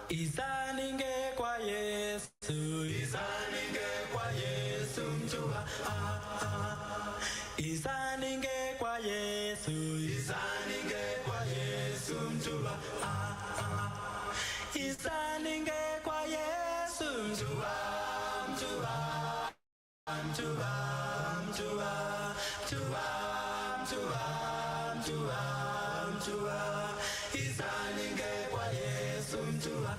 Isaninge kwa Yesu, isaninge kwa Yesu mchua. Isaninge kwa Yesu, isaninge kwa Yesu mchua. Isaninge kwa Yesu mchua, mchua, mchua, mchua, mchua, mchua, mchua, mchua. Isaninge kwa Yesu mchua.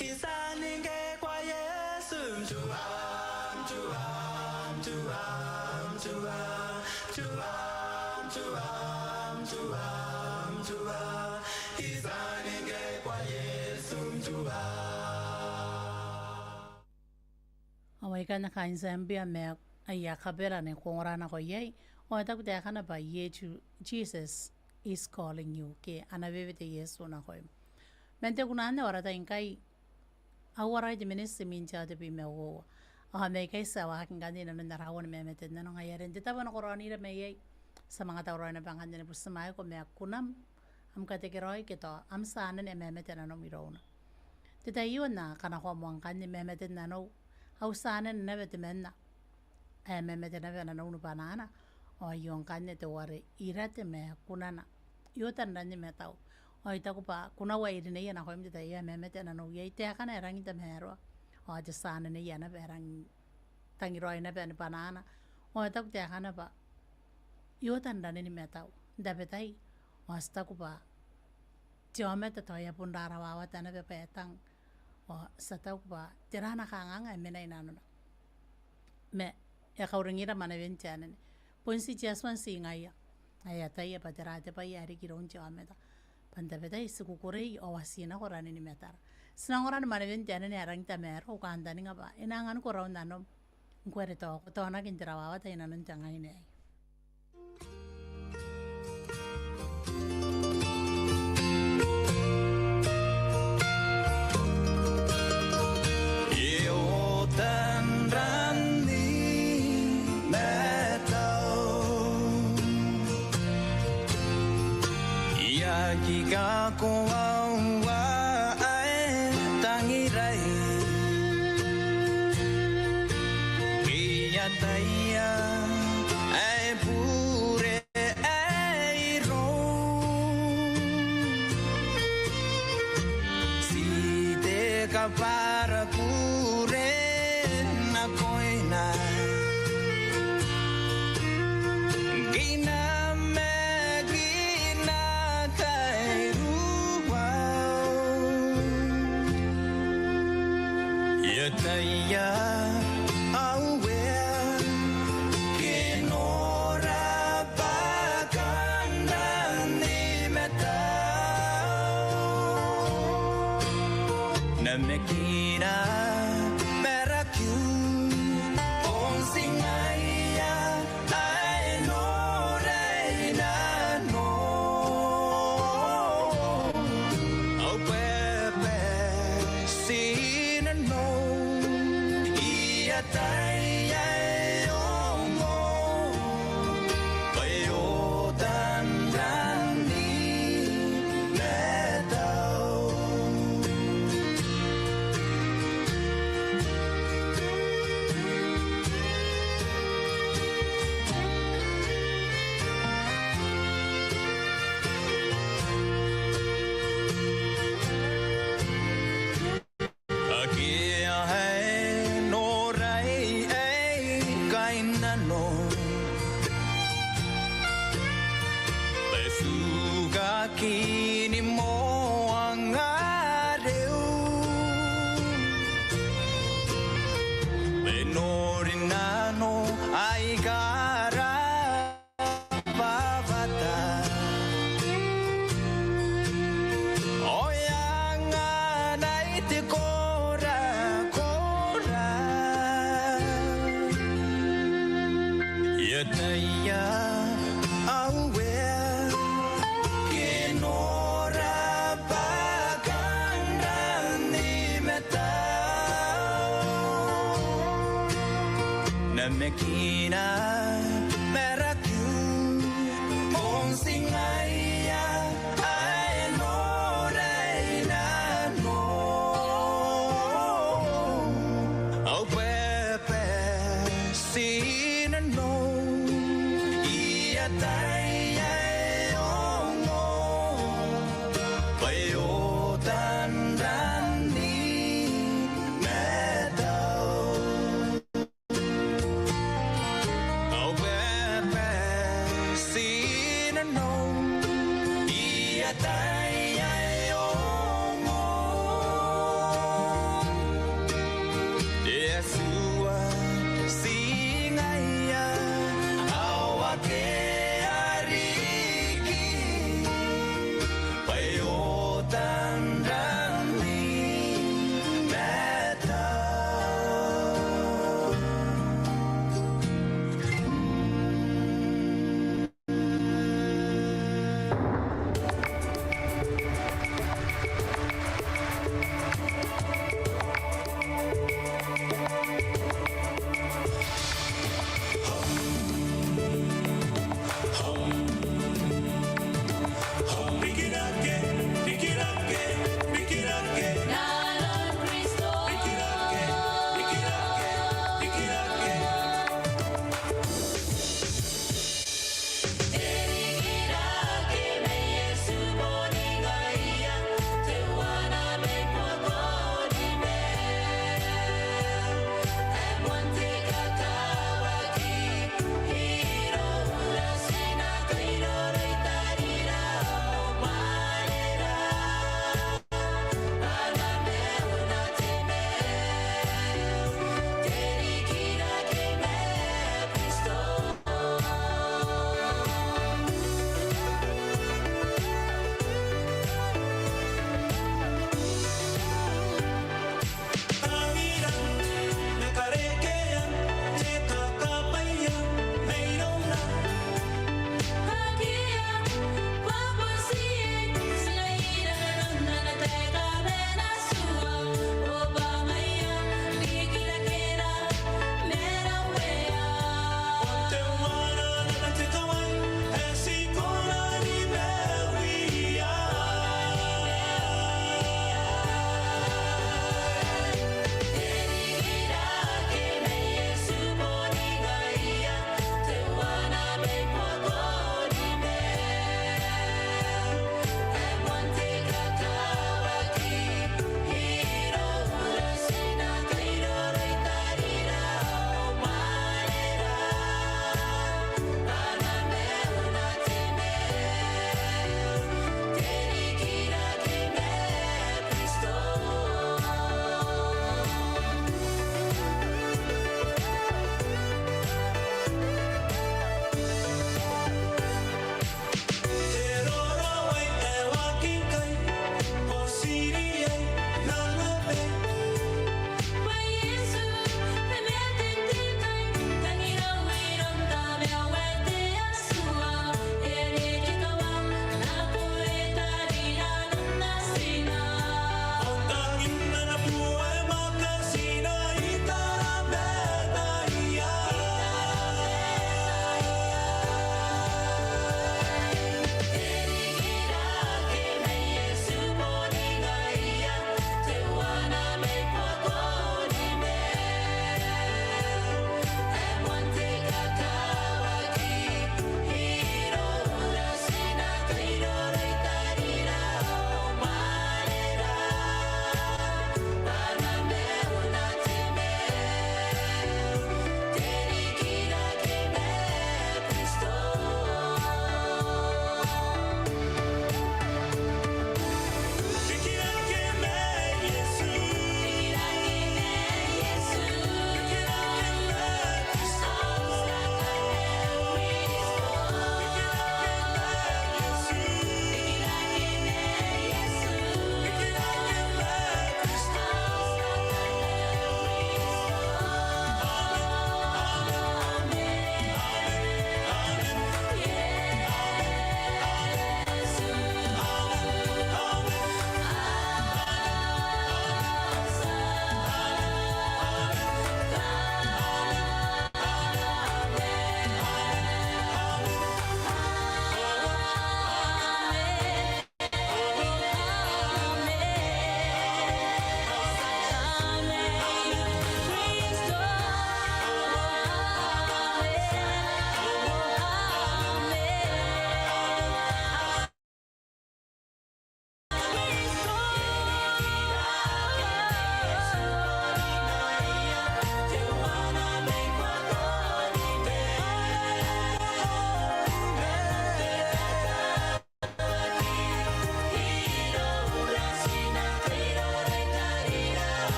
Isaninge kwa Yesu mchua, mchua, mchua, mchua, mchua, mchua, mchua, mchua. Isaninge kwa Yesu mchua. Awaikan kain Zambia me ayakabela ne kongorana ko yai o ta kuta kana ba yetu Jesus is calling you ke anabebe Yesu na ko mente kunane ora ta inkai awara de minister mincha de bimewo a me kai sa wa kan gani na narawon me mete na ngayaren de taban ko rani re me yai sa mga tawra na bangan ne pusama ko me kunam am ka te keroi ke to am sanen e me mete na no mirona te tayo na kana ko mo kan ni me mete na no hausanen na bete menna me mete na na no banana o yon kan ne te ware irate me kunana yo tan ni me tau o ita ko pa kuna wa iri ne na ko me te ya me mete na no ye te kana rangi te mero o te sana ne ya na berang tangiroi na ben banana o ita ko te kana ba yo tan ni me tau da betai o sta ko pa jome te to ya pundara wa ta na be petang o sa tau ba tirana kanga me na ina no me ya kauringira mana venciane ponsi jasman singaya aya tai pa terate pa yari kiron jome ta panta beta isku kurei o wasina korani ni metar sinangoran mana venciane ne arang ta mero kanda ni ngaba inangan ko raunda no ngwere to na kintira wa ta ina non jangai ne Ko wa ai tangirai iya taya ai pure ai ro si te kapara pure na koina gina Taya aware kenora bakanda ni meta namekina meraku onsingaya ai no reina no au pepe sina no Kini mo ang araw Mamatennano ay karapabata O yang anay ti kora Yataya Mekina tandani medau au pepe sinano ia tai ai ongo Yesua singaya awake ariki payo tanda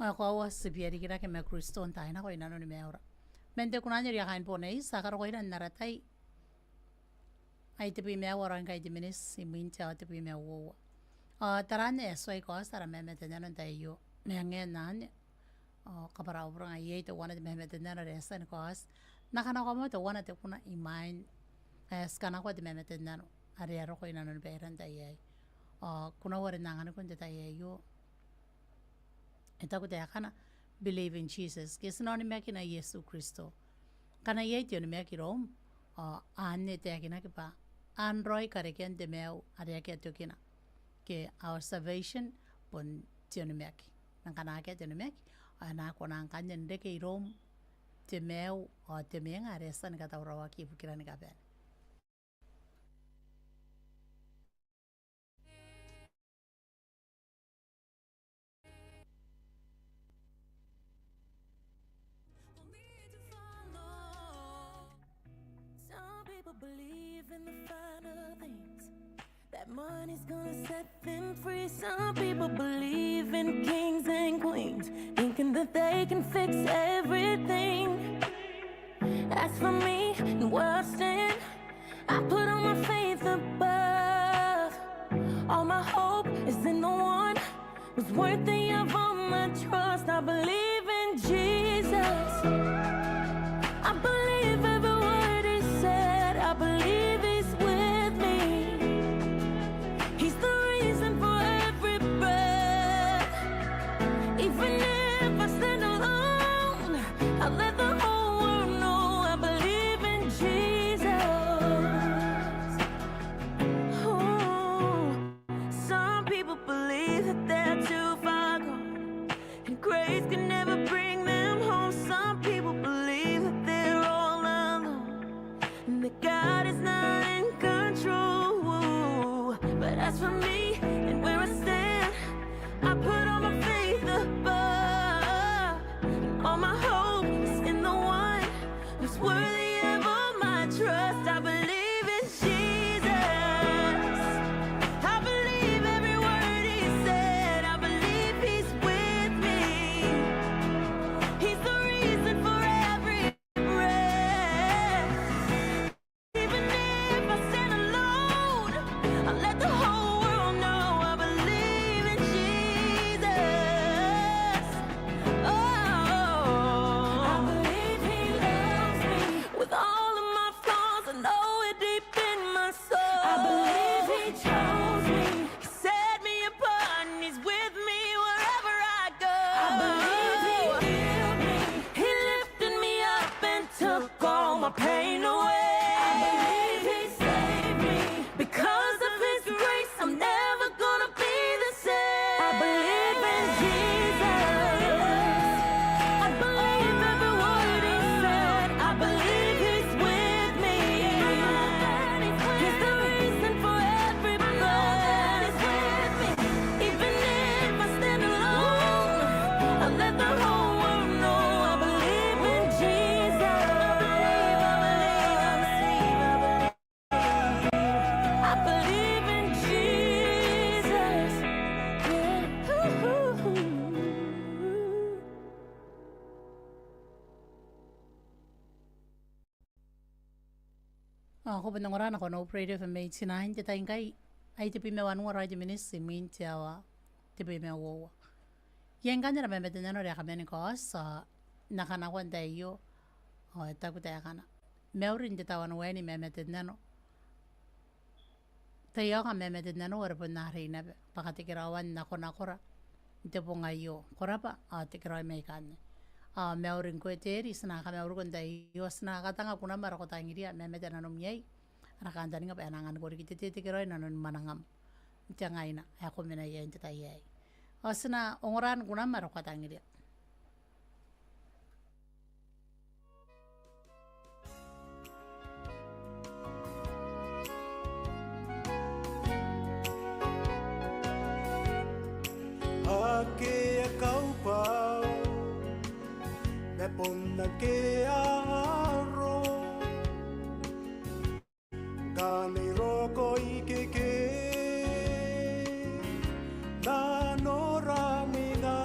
Ako sipiari kira ke me Kristo ntai na ko ina no ni me ora. Mente kuna nyeri kain ponei sakar ko ina naratai. Ai te pi me ora ngai te minis siminta te pi me wo. Tarane so I ko sara me mamatennano ntai yo. Me nge nan. Kapara obra ngai te wana te mamatennano resa ni ko as. Nakana ko mo te wana te kuna imain. Skana ko te mamatennano. Ari aro ko ina no ni beran tai ai. Kuna wari nangana ko te tai ai yo. Eta ko te akana believe in Jesus. Ke sinoni me kina Yesu Kristo. Kana ye te me ki rom. Anne te akina ki pa. Androi kare ken te meu ari ake te kina. Ke our salvation pon te me ki. Nang kana ake te me ki. Ana ko nang kanya ndeke I rom te meu o te me nga resa ni kata urawa ki pukira ni kapen. Believe in the finer things. That money's gonna set them free. Some people believe in kings and queens, thinking that they can fix everything. As for me and where I stand, I put all my faith above. All my hope is in the one who's worthy of all my trust. I believe in Jesus. I believe every word He said. I believe He's with me. He's the reason for every breath. Even if I stand alone, I'll let the whole world know I believe in Jesus. Oh, some people believe that they're too far gone, and grace can never bring them home. Some people believe that they're all alone, and that God is not in control. But as for me and where I stand, I put all my faith above, and all my hope is in the one who's worthy of all my trust. I believe in Jesus. I believe every word He said. I believe He's with me. He's the reason for every breath. Even if I stand alone, I'll let the whole world know I believe in Jesus. Oh, I believe He loves me with all of my flaws. I know it deep in my soul. I believe He chose me. He set me apart and He's with me wherever I go. I believe He healed me. He lifted me up and took all my pain away. I believe He saved me. Because of His grace, I'm never gonna be the same. I believe in Jesus. I believe every word He said. I believe He's with me. He's the reason for every breath. Even if I stand alone, I'll let the whole world know I believe in Jesus. I believe in Jesus. Ako benongora na ko no pray for me sinahin te taing kai ai te pi me wan ngora te minis siminta wa te pi me wo. Yen kanya na mamatennano re kamene ko sa nakana ko ndai yo. Eta ko te akana. Meurin te tawan weni mamatennano. Te yo ka mamatennano ora po na reina pakatikirawan na ko nakora. Te po ngayo. Korapa tikirawan me kanya. Meurin ko eteri sana ka meuru ko ndai yo sana katanga kuna mara ko tangiria mamatennano miyai. Rakanda nga pa anangan ko rikiti tikirawan nanon manangam. Tiangai na ako mena yen te tayai. Sana ongoran kuna mara ko tangiria. Ake a kaupau me pona ke aro Kane roko I ke na no ramina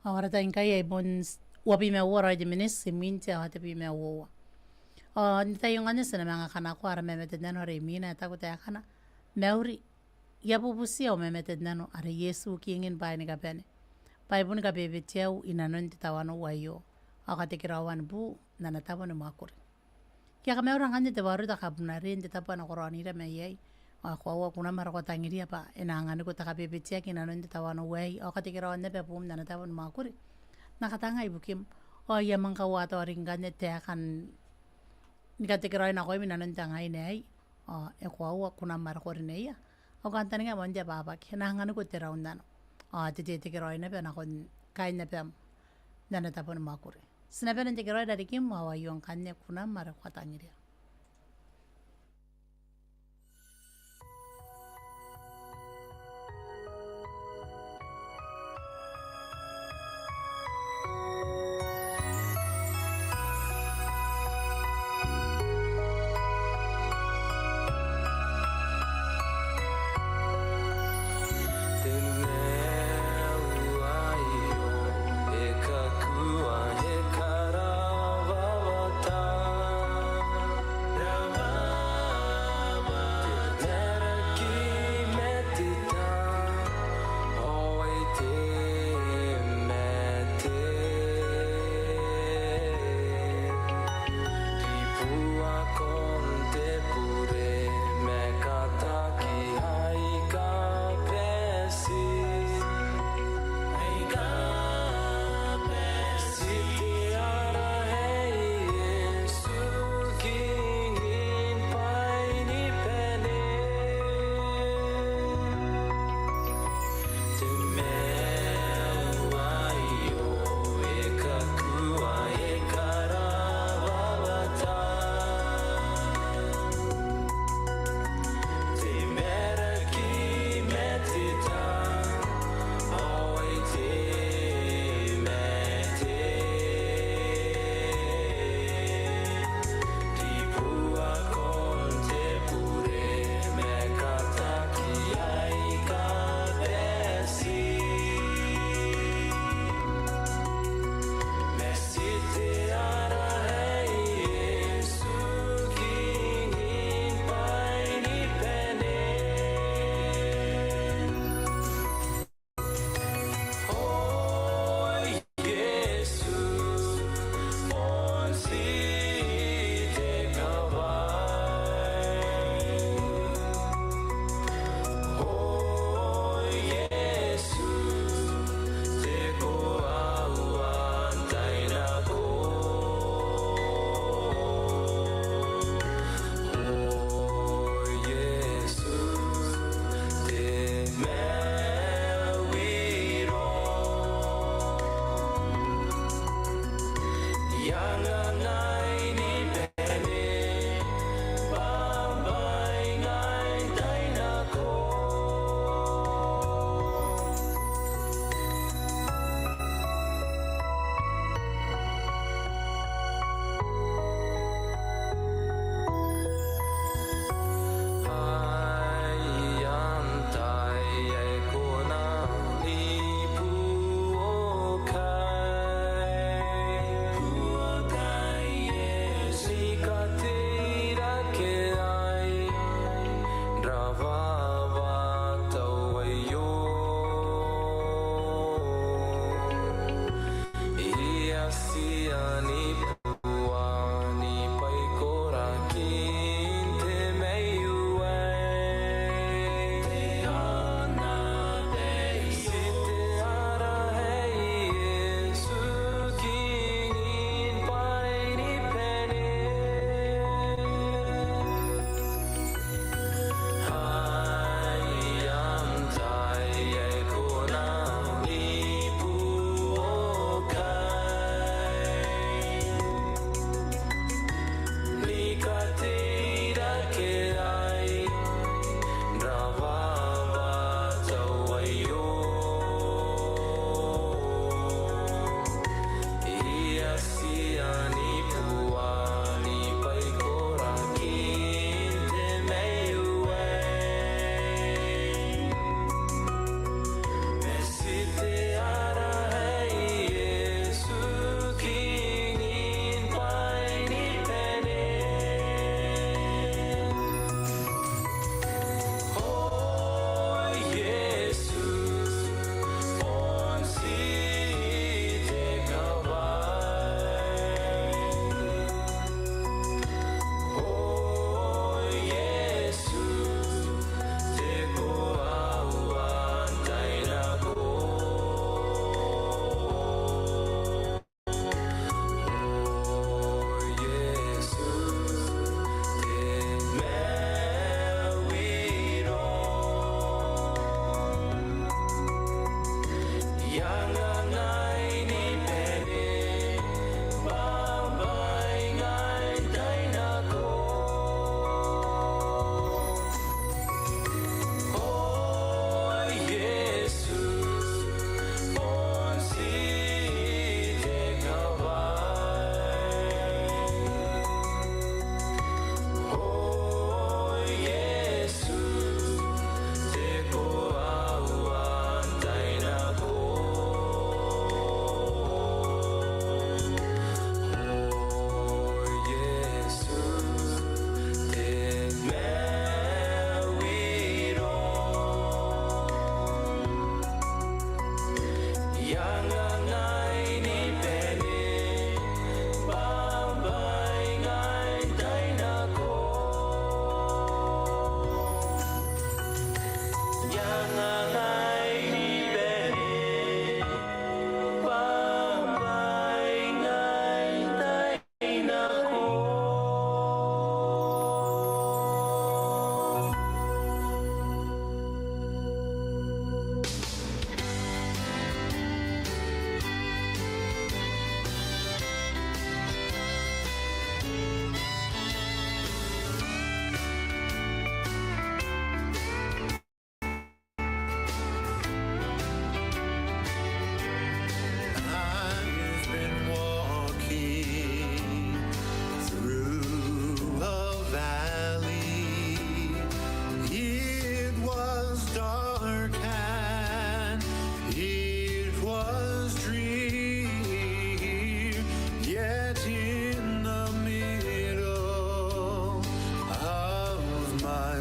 Ahora ta inka ye bon wapi me wora de minis minti ahate pi me wo. Nita yung ane sana mga kana ko ara mamatennano re mina ta ko ta kana mauri ya bubusi o mamatennano ara Yesu kingin ba ni kapene. Pai bun ka bebe tiau inanon ti tawano wayo. Akate kirawan bu nanatawa ni makuri. Kaya kami orang ane te baru ta kabunarin ti tapa na korani ra me yai. Ako kuna mara ko tangiria pa inangani ko takapipitsia kinanon ti tawano way o katikirawan na pepum na natawan makuri nakatanga ibukim o yamang kawato ringan ne te akan nikatikirawan ako minanon tangay ne o ekwawa kuna mara ko rin ya o kanta nga mon dia baba kinangani ko tirawan na o titikirawan na pe na kon kain na pem na natawan makuri sinabi ng tikirawan dari kim mawayong kanya kuna mara ko tangiria.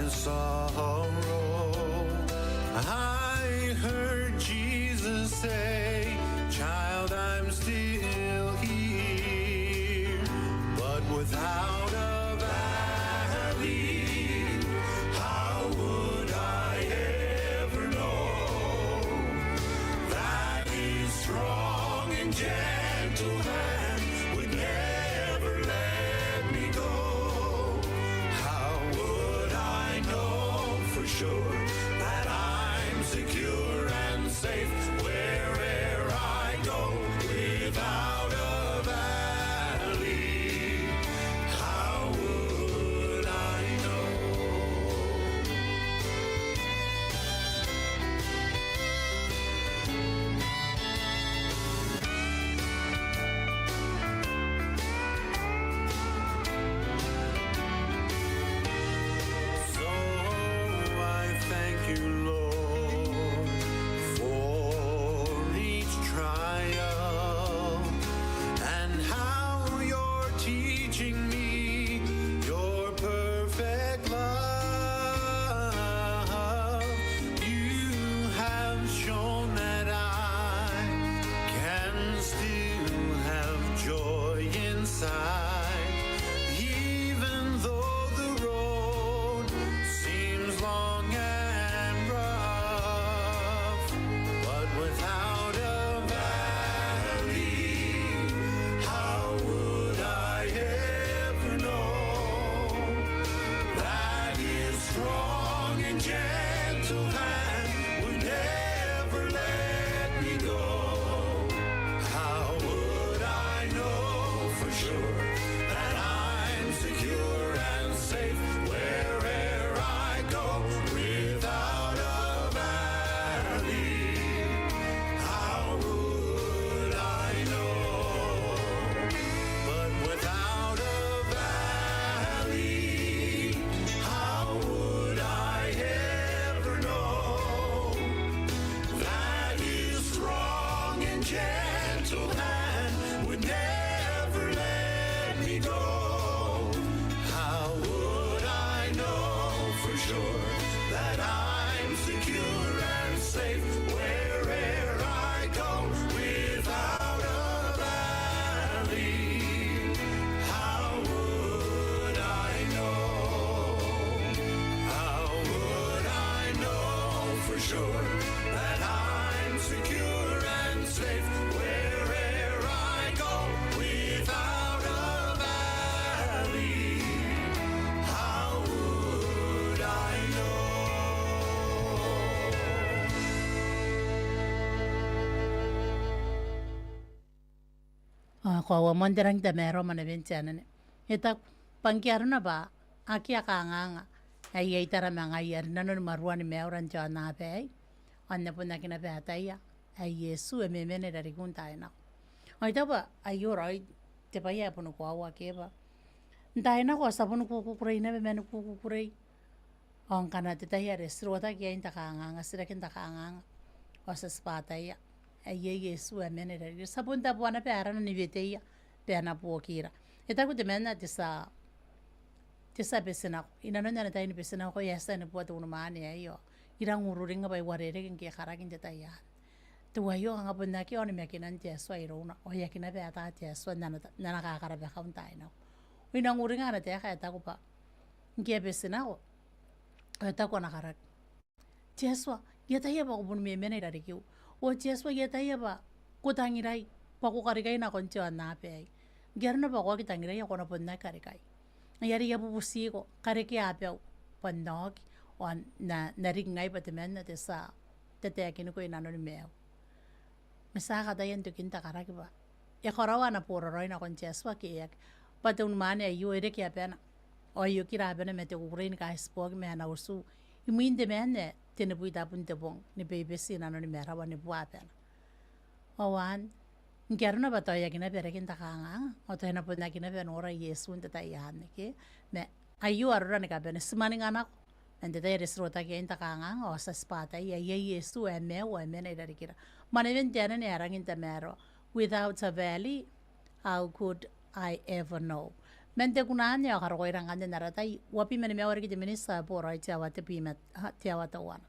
and sorrow. I heard Jesus say, child, I'm still here, but without a valley, how would I ever know that His strong and gentle hand would never let me go? How would I know for sure that I'm secure and safe wherever I go without a valley? How would I know? So I thank you, Lord, for each trial and how you're teaching me your perfect love. You have shown that I can still have joy inside, even though the road seems long and rough. But without a valley, how would I ever know that His strong and gentle hand would never let me go? How would I know for sure that I'm secure and safe wherever I go without a valley? How would I know? But without a valley, how would I ever know that His strong and gentle hand would never let me go? How would I know for sure that I'm secure and safe wherever I go without a valley? How would I know? How would I know for sure that I'm secure and safe wherever I go without a valley? How would I know? Ko wa monderang da mero mana benchana. Eta pangkiarna ba aki akanganga. Ai ai tara manga yar nanon maruani meuran jana pe. Anna puna kina pe ataya. Ai Yesu e memene dari kunta ena. Ai taba ai orai te pa ya punu kwa wa keba. Ndaina ko sa punu ku kurei na memene ku kurei. On kana te tai are srota ki ainta kanganga sira kinta kanganga. Osa spata ya. Ai Yesu e memene dari. Sabunta buana pe arana ni veteia. Pe ana puokira. Eta ku te mena te sa pesena ko. Ina no na tai ni pesena ko yasa ni puata unu mane ayo. Irang ururinga bai warere kin ke kharakin te tai ya. Tu ayo nga puna ki oni me kinan te so irona. O ya kina be ata te so nana ka kara be khaun tai na. Ina nguringa na te ka ta ko pa. Nge pesena ko. Ta ko na karak. Jeswa ya tai ba ko bun me mene dari ki. O Jeswa ya tai ba ko tangirai pa ko karikai na kon cha na pe. Gerna ba ko ki tangirai ko na puna karikai. Yari ya bubusi ko kariki apel pandok on na naringai pa te mena te sa te akin ko ina no ni meo. Mesaka dayan to kinta karaki ba. E korawa na poro roi na kon Jeswa ki ek. Pa te un mane ayu ere ki apena. O ayu ki rabena me te kukurin ka spog me na ursu. Imuin de mene te ne buita pun te bong ni bebe si na no ni mera wa ni bua apena. Owan Ngerna ba toya kina pera kinta kanga o to na puna kina pe nora Yesu nta tai hanne ke me ayu arura ne ka bene smani ngana ente tai resrota ke inta kanga o sa spata ya Yesu e me o e me ne dari kira mane ven tena ne arang inta mero without a valley how could I ever know mente kunanya karo ko irang kanya naratai wapi mene mewar ki minista poro ai tiawa te pimet tiawa te wana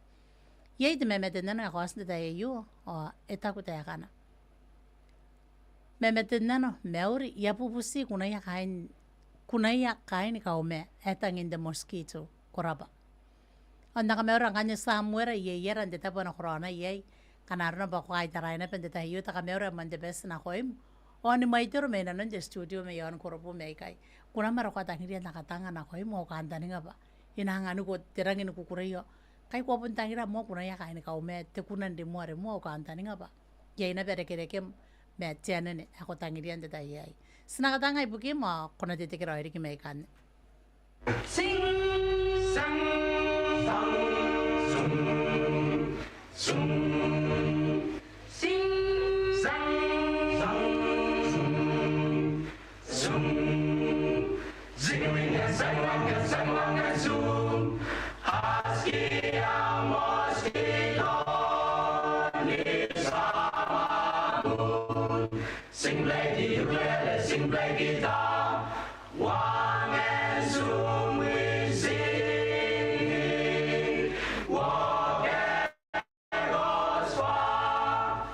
yei te mamatennano ya kwas te yu o etaku te kana mamatennano mauri ya pupusi kunaya kain kaume etangin the mosquito koraba anda ka meura kanya samuera ye yeran de tapona corona ye kanarna ba kwai taraina pen de tayu ta meura man de best na koim oni maitor me na de studio me yon koropo me kai kuna mara kwa tangiria na katanga na koim mo kanta ninga ba ina nganu ko terangin ku kureyo kai ko pun tangira mo kuna ya kain kaume te kunan de mo kanta ninga ba ye ina bere kere kem me tiane ne ako tangiria de tayi sina katanga ibuki mo kona de te kero iri ki me kan Sing, sang, sang, sung, sung. Sing, sang, sang, sung, sung. Zing-a-ring-a, sang-a-ring-a, sang-a-ring-a, zoom. Husky, a mosquito, sama moon. Sing, play, ukulele, sing, play guitar. Wang and Zoom we sing, walk and goes far.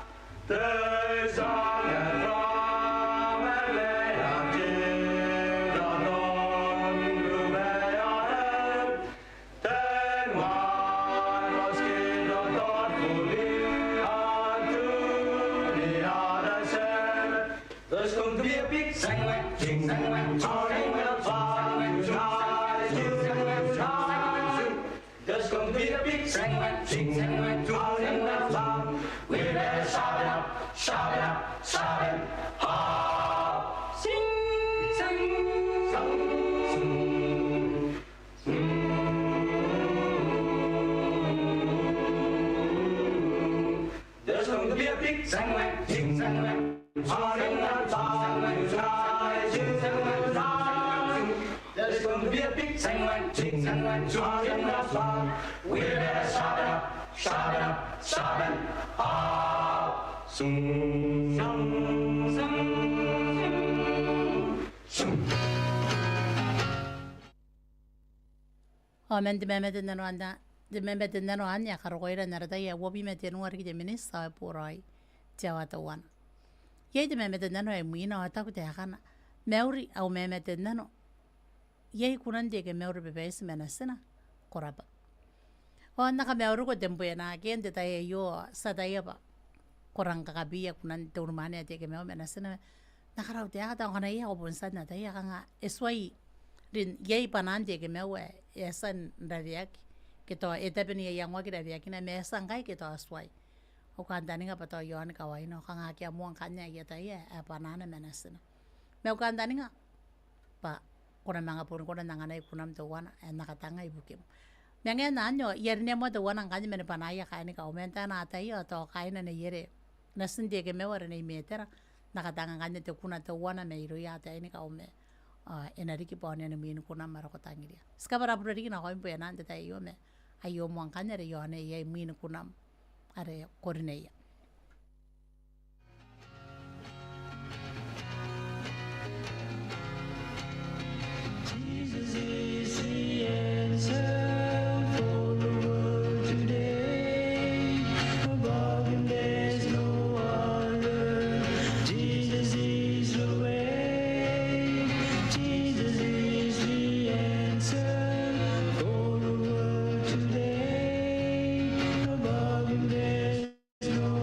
The song and from Atlanta till the dawn grew beyond. Then one mosquito thoughtfully unto the other said, "There's going to be a big sing-wang, sing-wang, morning will find tonight, tonight. There's going to be a big sing-wang, sing-wang, morning will find. We better shout it up, shout it up, shout it up. Sing, sing, sing, sing, There's going to be a big sing-wang, sing-wang, morning will find tonight, tonight. There's going to be a big sing-wang, sing-wang, morning will find. We better shout it up, shout it up, shout it up. Sing, sing, sing, sing. o men de mamatennano anda de mamatennano anya karo ko ira narata ya wobi metenu ar ki de minista porai tiawa te wana ye de mamatennano e muina ata ku te kana meuri au mamatennano ye kunan de ke meuri bebes menasena koraba o anda ka meuri ko tempo na ke de ta yo sadaya ba korang kakabia kunan te urmane te ke meuri menasena nakarau te ata kana ya ko bonsa na ta ya kanga eswai rin ye panante ke mewe esan raviak ke to etapeni yang wa ke raviak na me sangai ke to aswai o kan dani nga pato yon ka wai no kanga ke amuang kanya ya ta ya panana menasena me kan dani nga pa kona manga pun kona nangana ikunam to wana nakatanga ibukim mengen nanyo yerne mo to wana kanya men panaya ka ni ka aumenta na ta yo to kaina ne yere nasinde ke mewa ne metera nakatanga kanya te kuna to wana me iru ya ta ni ka ume enariki pone ne min kuna mara ko tangiria skabara purari na ko impo yana ta yo me ayo mo kanya re yo ne ye min kuna are korneya Jesus is the answer for the world today. Above him there's no other. Jesus is the way. Jesus is the answer for the world today. Above him there's no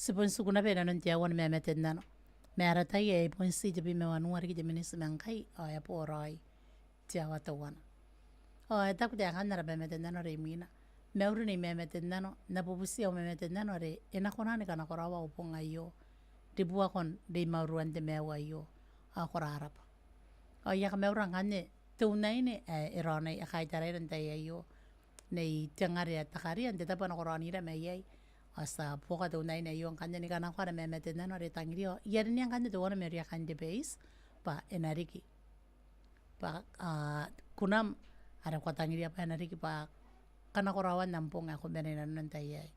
Sipon sukuna pena non tia wan mamatennano. Mera tai e pon si jabi me wanuari ki jamini semankai o ya poroi tia wata wana. O e taku tia kanara mamatennano re mina. Mauri ni mamatennano na pupusi o mamatennano re ena konani kana korawa uponga yo. Dibua kon de mauruan de mewa yo a korarapa. O ya ka maura ngane tunai ne erona ya kaitare renta yo. Nei tiangari atakari ante tapa na korani ra me yai. Asa poka tunai ne yo kanya ni kana kwara mamatennano re tangirio. Yari ni kanya tu wana meria kanya base pa enariki. Pa kunam ada kwa tangiria pa enariki pa kana korawan nampong ako benena nanta yai.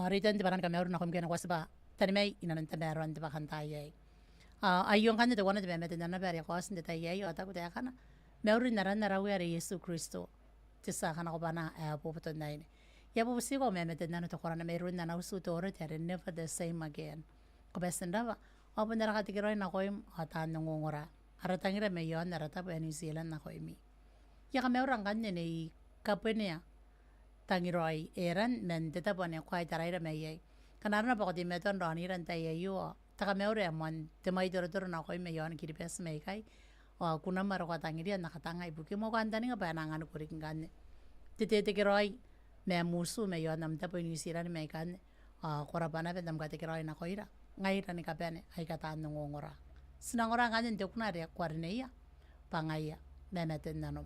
Rita di baran kami orang nak kami kuasa ba tani mai ina nanta baran di bakan tayai. Ayong kan di wana di bamet nana bari kuasa di tayai o taku taya kana meuri naran narawi ari Yesu Kristo tisa kana ko bana popoto naine. Ya po si ko memet nana to korana meuri nana usu to ore tare never the same again. Ko besenda ba o benda rakati kiroi na ko im atan ngongora. aratangira me yon arata pa New Zealand na ko imi ya ka me orang kan ne kapenia tangiroi eran men teta pone kwai taraira me ye kanarna pa ko di meton rani ran ta ye yo taka me ore amon te mai doro na ko me yon kiri pes me kai o kuna maro ka tangiria na katanga ibuke mo kan tani pa nangan ko ring kan tete te kiroi me musu me yon nam ta po New Zealand me kan kora bana pe nam ka te kiroi na koira ngai tani ka pene ai ka ta ngora sinangora kan te kuna re kwarneia pangaya mamatennano.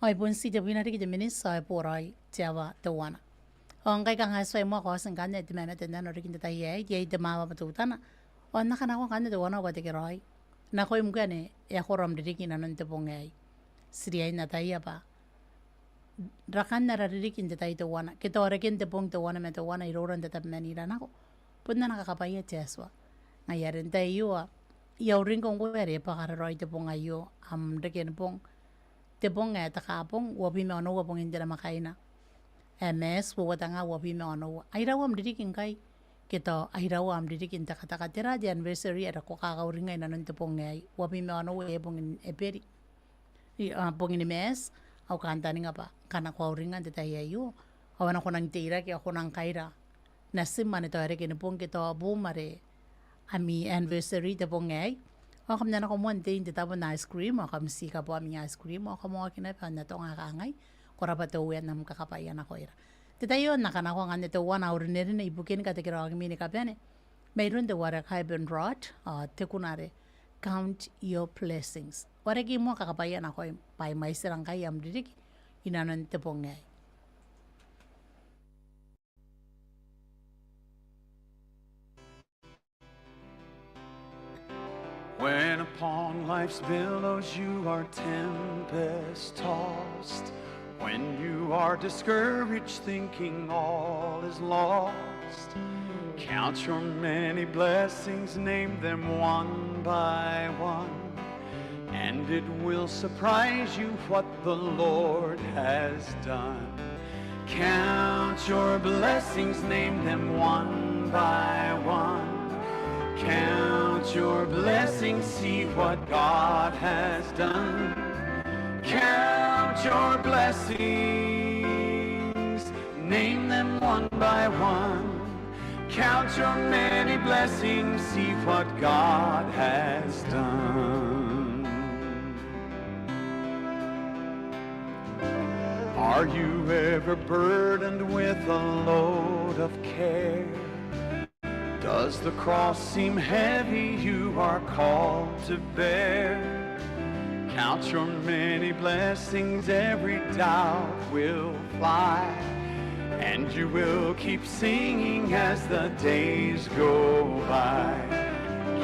Ai pun si te wina riki te minisa e porai te awa te wana. O ngai ka ngai soe mua ko asan kane te mamatennano riki te tai ei, te te mawa matutana. O naka nako kane te wana wa te kerai. Na koi mukane e akoram riki na non te pongei. Siri ai na tai apa. Rakan na riki te tai te wana. Ke tō rekin te pong te wana me te wana i roran te tap mani ra nako. Puna naka kapai e te aswa. Ngai aren tai iua. Iau rinko ngoi e pakararoi te ponga iu. Am riki pong. Te ponga e takapong, ua pime ono ua pongin te la makaina. E mes, ua tanga ua pime ono. Airawa amdirikin kai, ke tau airawa amdirikin takatakatera di anniversary era ko kakauringa ina non te ponga ai. Ua pime ono ua e pongin e peri. Pongin i mes, au kantani nga pa, kana kauringa te tai aio. Au ana konang teira ke au konang kaira. Na simane tau ere kene pong ke tau abumare ami anniversary te ponga ai. O kam nana ko mo ante inte tabo na ice cream o kam si ka po ami ice cream o kam mo kina pa na tonga ka ngai ko ra pa to we nam ka kapaya na ko ira te tayo na kana ko ngane to one hour ne ne ibuken ka te kira mi ne ka pene me run de wara carbon rot te kunare count your blessings wara ki mo ka kapaya na ko pai mai serang kai am dirik inanan te pongai. When upon life's billows you are tempest tossed, when you are discouraged thinking all is lost, count your many blessings, name them one by one, and it will surprise you what the Lord has done. Count your blessings, name them one by one. Count your blessings, see what God has done. Count your blessings, name them one by one. Count your many blessings, see what God has done. Are you ever burdened with a load of care? Does the cross seem heavy you are called to bear? Count your many blessings, every doubt will fly, and you will keep singing as the days go by.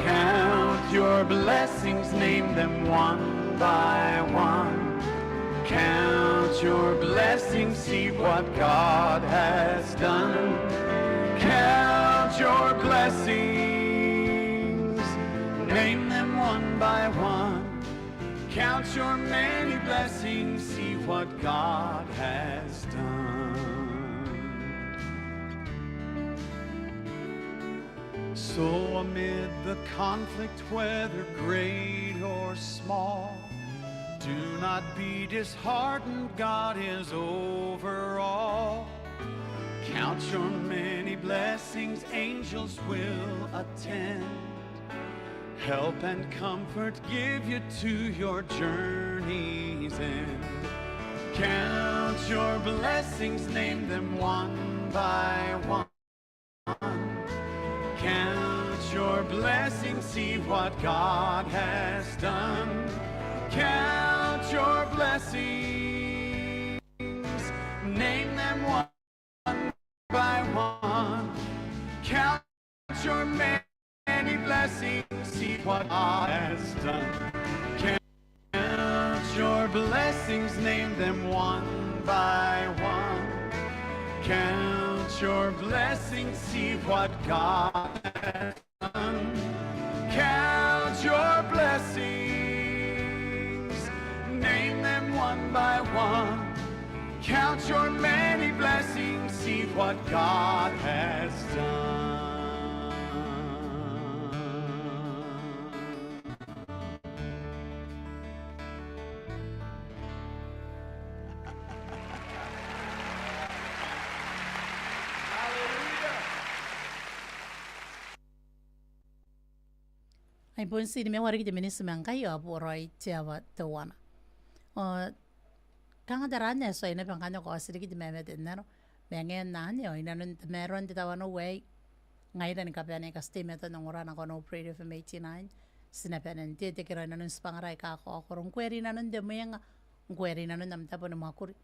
Count your blessings, name them one by one. Count your blessings, see what God has done. Count your blessings, name them one by one. Count your many blessings, see what God has done. So amid the conflict, whether great or small, do not be disheartened, God is over all. Count your many blessings, angels will attend. Help and comfort give you to your journey's end. Count your blessings, name them one by one. Count your blessings, see what God has done. Count your blessings, name them one by one. Count your many blessings, see what God has done. Count your blessings, name them one by one. Count your blessings, see what God has done. Count your blessings, name them one by one. Count your many blessings, see what God has done. Ay pun si me wari kita minis mangka yo apuroy tiawa tawana. Kanga daranya so ina pangkanya ko asiri kita mamatennano. Mengen nani o ina nun meron titawano way. Ngayon ni kapya ni kastimeta ng oran ako no prayer from 89. Sinapanan tete kira na nun spangaray ka ako rong kweri na nun demaya nga. Kweri na nun namta po ng mga kuri.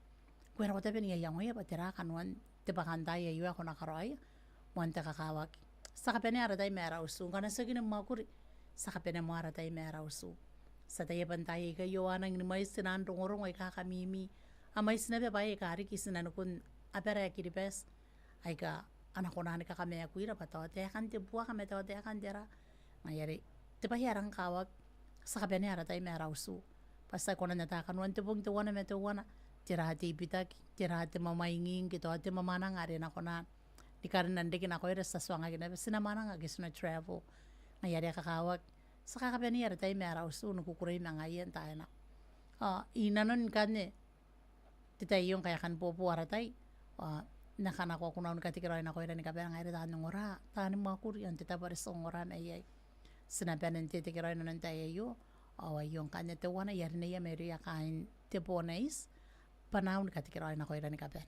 Kwera ko tabi niya yang oya patira kanwan tipakantay ayo ako nakaroy. Wante kakawak. Sa kapya niya aratay mera usu. Kana sa ng mga kuri. Sa kapya mo aratay mera usu. Sa tayo pantay kayo anang ni may sinandong ay kakamimi. Amay sinabi ba ay kari kisinanukun apera kiripes. Ay ka anak ko na kami akuira patote kan tibuwa kami tote kan dira. Ngayari tiba yarang kawag sa kapya ni aratay mera usu. Basta ko na natakan wan tibong tuwana metuwana. Tirahati bitak, tirahati mamainging kito ati mamana nga rin ako na di ka rin nandikin ako sa swanga gina. Sinamana nga gis na travel. Ngayari kakawag. Sa kakapya niya tayo may araw so nukukuray na ngayon tayo na. Inanon ka ni titay yung kaya kan po aratay. Nakanako ko naon katikiray na ko rin ni kapya nga rin tayo ng ora. Tayo ng mga kuriyan tita paris ang ora na iyay. Sinabihan ng titikiray na ng tayo yung yung kanya tawa na yari na iya meron ya kain tipo na is. Panahon katikiray na ko rin ni kapya.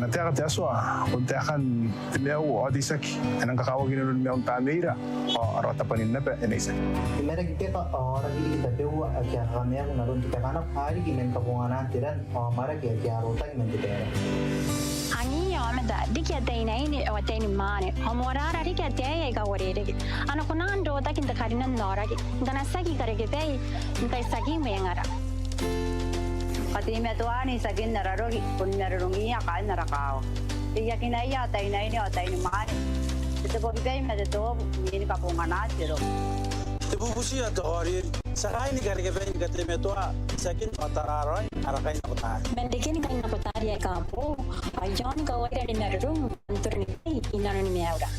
Natera te aswa, kung te akan te mea o di saki, anang kakawagin nun mea unta meira, o arota panin na pe, enay saki. Imera kita orang ini kita tahu aja kami yang narun kita kanak hari kimen kabungan tiran mara kia kia rota kimen kita. Ani ya meda dikia dina ini o dina mane homorara dikia daya ga warede ana kunan do ta kinda karina nora ki dana sagi kare ke dai ntai sagi mengara Pati me tuani sakin nararogi kun nararungi ya kan narakao. Iya kinai ya tai nai ni otai ni mane. Ito po bigay me de to ini kapungan atiro. Tibu busi ya tohari. Sakai ni kare ke ben kate me toa sakin patararoy arakai na kotar. mendikin kan na kotari ya kapo ajon ka wari ni narung antur ni inano ni meura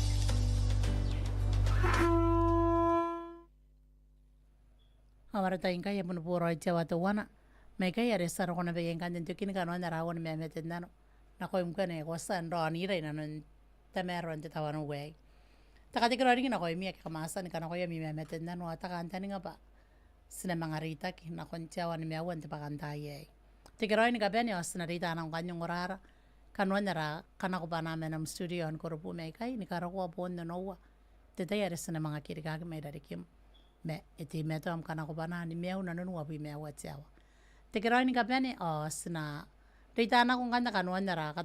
Awara ta inka ya pun puro jawa to wana. Meka ya resar kona be yang kanjen tukin kan wana rawon mamatennano. Na ko imkane ko san ro ni re nanon tameron te tawano we. Takati karo ringi na ko mi kamasan kan ko ya mi mamatennano ata kan tani nga ba. Sina mga rita ki na kon jawa ni meawan te pakantaye. Tikiro ni kabeni os na rita nang kanyong orara. Kanwan nara kanako pa namin ang studio ang kurupu meka ni karo ko apon na nowa. Tetaya res na mga kirikaki may darikim. Me iti meto am kanako pa na ni meaw na nunwa pi meaw at siyawa. Tikiro ni kabeni os na rita na kung kanta kanwan nara